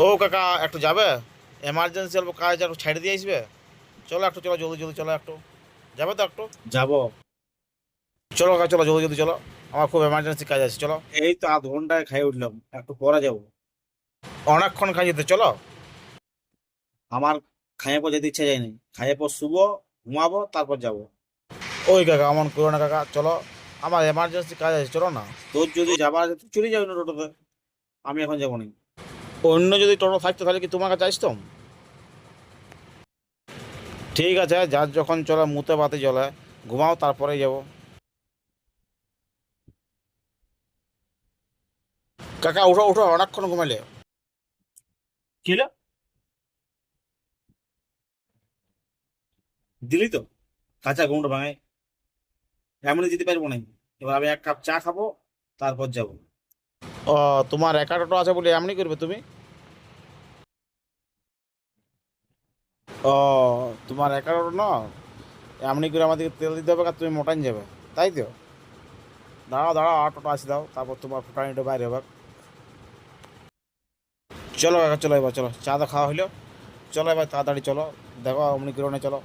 ও কাকা একটু যাবে, এমার্জেন্সি অল্প কাজ একটু ছেড়ে দিয়ে আসবে। চলো একটু, চলো জলদি জলদি চলো একটু, যাবে তো একটু? যাবো। চলো কাকা চলো জলদি জলদি চলো, আমার খুব এমার্জেন্সি কাজ আছে, চলো। এই তো আধ ঘন্টায় খাই উঠলাম, একটু পরে যাবো। অনেকক্ষণ কাজ যেতে, চলো। আমার খাইয়ে পর যেতে ইচ্ছা যায় না, খাইয়ে পর শুবো, ঘুমাবো, তারপর যাবো। ওই কাকা অমন করো না কাকা, চলো, আমার এমার্জেন্সি কাজ আছে, চলো না। তোর যদি যাবার আছে তুই চলে যাবি না টোটোতে, আমি এখন যাবো না। অন্য যদি টোটো থাকতো তাহলে কি তোমার কাছে আসতাম? ঠিক আছে, যার যখন চলে মুতে বাতি জ্বলে, ঘুমাও তারপরে যাবো। কাকা উঠো উঠো, অনেকক্ষণ ঘুমাইলে। কি হলো? দিলি তো কাঁচা ঘুমটা ভাঙায়, এমনি যেতে পারবো না। এবার আমি এক কাপ চা খাবো, তারপর যাবো। ও, তোমার একা টোটো আছে বলে এমনি করবে তুমি? ও, তোমার একা টোটো না, এমনি করে আমাদেরকে তেল দিতে হবে আর তুমি মোটাইন যাবে, তাই তো? দাঁড়াও দাঁড়াও, আর টোটো আসি দাও, তারপর তোমার ফুটানিটা বাইরে হবে। চলো কাকা চলো, এবার চলো, চা তো খাওয়া হইলো, চলো এবার তাড়াতাড়ি চলো, দেখো অমনি করে না, চলো।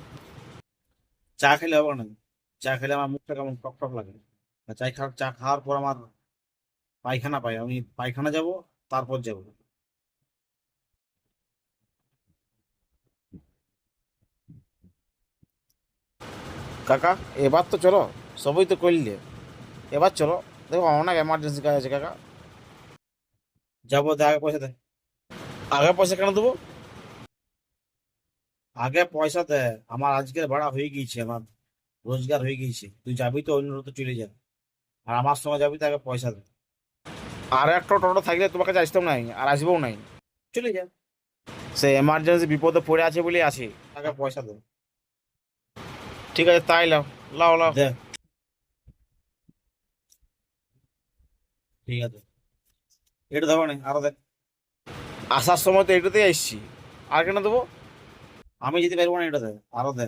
চা খেলে হবে না, চা খেলে আমার মুখটা কেমন টক টক লাগে। আর চা খাওয়ার পর আমার পায়খানা পাই, আমি পায়খানা যাব, তারপর যাব। কাকা এবার তো চলো, সবই তো করলে, এবার চলো, দেখো অনেক এমার্জেন্সি কাজ আছে কাকা। যাবো, দে আগে পয়সা দে। আগে পয়সা কেন দেবো? আগে পয়সা দে। আমার আজকের ভাড়া হয়ে গিয়েছে, আমার রোজগার হয়ে গিয়েছে, তুই যাবি তো অন্য তো চলে যা, আর আমার সঙ্গে যাবি তো আগে পয়সা দে। আর একটা টোটো থাকলে তোমার কাছে আসতেও নাই আর আসবেও নাই। চলে যা, সে এমার্জেন্সি বিপদে পড়ে আছে বলেই আছে। আগে পয়সা দে। ঠিক আছে তাই লাও, লাও লাও। দে, ঠিক আছে। এটা দেবো না, আরো দে। আসার সময় তো এটাতেই আসছি, আর কেন দেবো? আমি যেতে পারবো না, এটা দে, আরো দে।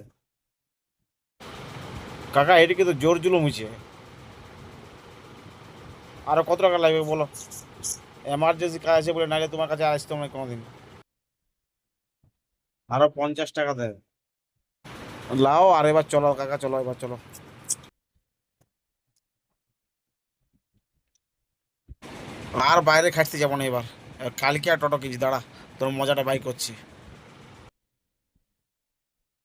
কাকা এদিকে তো জোর জুলুম হয়েছে, আরো কত টাকা লাগবে বলো? এমার্জেন্সি কাজ আছে বলে, নাহলে তোমার কাছে আর আসতাম না কোনোদিন। আরো 50 টাকা দে। লাও, আর এবার চলো কাকা, চলো এবার চলো। আর বাইরে খাটতে যাবো না এবার, কালকে আর টোটো কিনছি, দাঁড়া, তোর মজাটা বাই করছি।